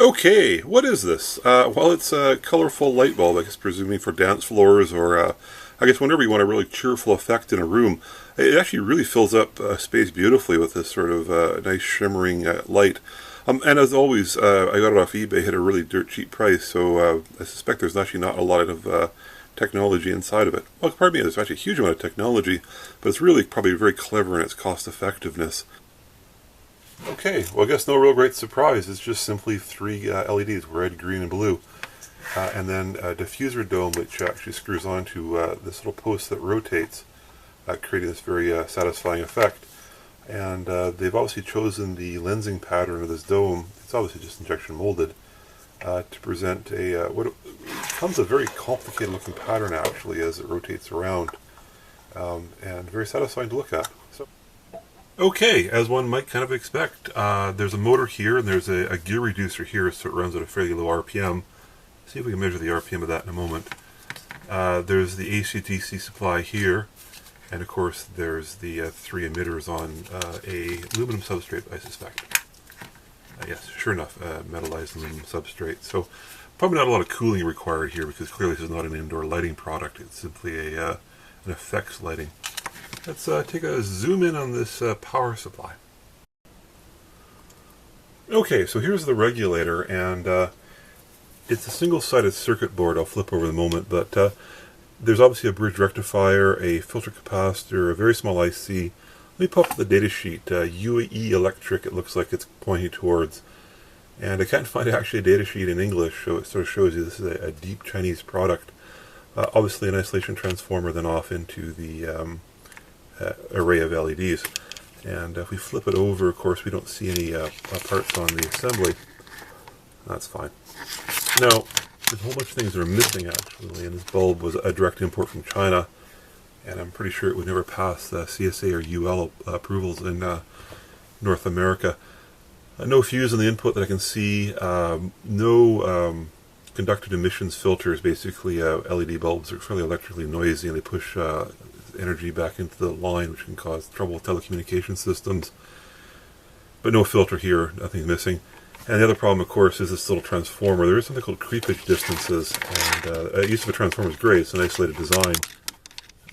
Okay, what is this? Well, it's a colorful light bulb, I guess presuming for dance floors or I guess whenever you want a really cheerful effect in a room. It actually really fills up space beautifully with this sort of nice shimmering light. And as always, I got it off eBay at a really dirt cheap price, so I suspect there's actually not a lot of technology inside of it. Well, pardon me, there's actually a huge amount of technology, but it's really probably very clever in its cost effectiveness. Okay, well I guess no real great surprise. It's just simply three LEDs, red, green, and blue. And then a diffuser dome which actually screws onto this little post that rotates, creating this very satisfying effect. And they've obviously chosen the lensing pattern of this dome. It's obviously just injection molded to present a what becomes a very complicated looking pattern actually as it rotates around, and very satisfying to look at. Okay, as one might kind of expect, there's a motor here and there's a gear reducer here, so it runs at a fairly low RPM. See if we can measure the RPM of that in a moment. There's the AC/DC supply here, and of course there's the three emitters on a aluminum substrate, I suspect. Yes, sure enough, metallized aluminum substrate. So probably not a lot of cooling required here because clearly this is not an indoor lighting product. It's simply an effects lighting. Let's take a zoom in on this power supply. Okay, so here's the regulator, and it's a single-sided circuit board. I'll flip over in a moment, but there's obviously a bridge rectifier, a filter capacitor, a very small IC. Let me pop up the data sheet. UAE Electric, it looks like it's pointing towards. And I can't find actually a data sheet in English, so it sort of shows you this is a deep Chinese product. Obviously an isolation transformer, then off into the array of LEDs. And if we flip it over, of course, we don't see any parts on the assembly. That's fine. Now, there's a whole bunch of things that are missing, actually, and this bulb was a direct import from China, and I'm pretty sure it would never pass CSA or UL approvals in North America. No fuse on the input that I can see, no conducted emissions filters. Basically, LED bulbs are fairly electrically noisy, and they push energy back into the line, which can cause trouble with telecommunication systems. But no filter here, nothing's missing. And the other problem, of course, is this little transformer. There is something called creepage distances, and use of a transformer is great. It's an isolated design,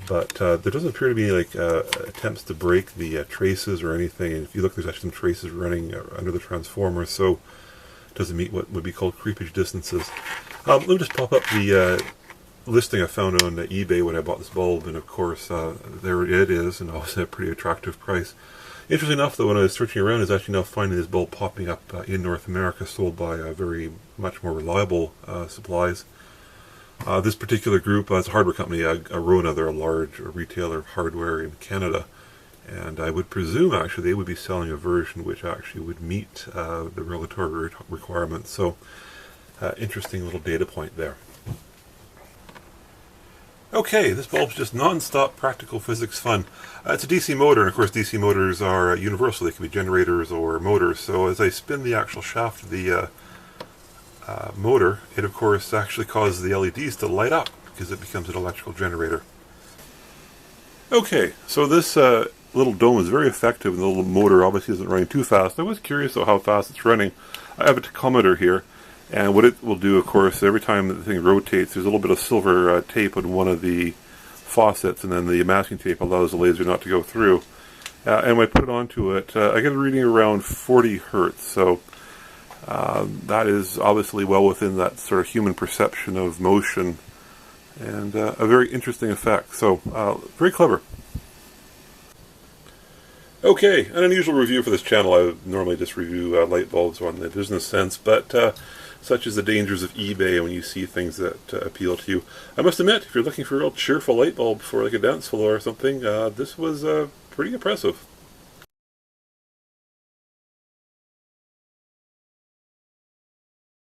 but there doesn't appear to be like attempts to break the traces or anything. And if you look, there's actually some traces running under the transformer, so it doesn't meet what would be called creepage distances. Let me just pop up the listing I found on eBay when I bought this bulb, and of course there it is, and obviously a pretty attractive price. Interesting enough, though, when I was searching around, is actually now finding this bulb popping up in North America, sold by very much more reliable supplies. This particular group, it's a hardware company, Arona. They're a large retailer of hardware in Canada, and I would presume actually they would be selling a version which actually would meet the regulatory requirements. So interesting little data point there. Okay, this bulb's just non-stop practical physics fun. It's a DC motor, and of course DC motors are universal. They can be generators or motors. So as I spin the actual shaft of the motor, it of course actually causes the LEDs to light up because it becomes an electrical generator. Okay, so this little dome is very effective, and the little motor obviously isn't running too fast. I was curious though how fast it's running. I have a tachometer here. And what it will do, of course, every time the thing rotates, there's a little bit of silver tape on one of the faucets, and then the masking tape allows the laser not to go through. And when I put it onto it, I get a reading around 40 hertz, so that is obviously well within that sort of human perception of motion, and a very interesting effect. So, very clever. Okay, an unusual review for this channel. I normally just review light bulbs on the business sense, but such is the dangers of eBay when you see things that appeal to you. I must admit, if you're looking for a real cheerful light bulb for like a dance floor or something, this was pretty impressive.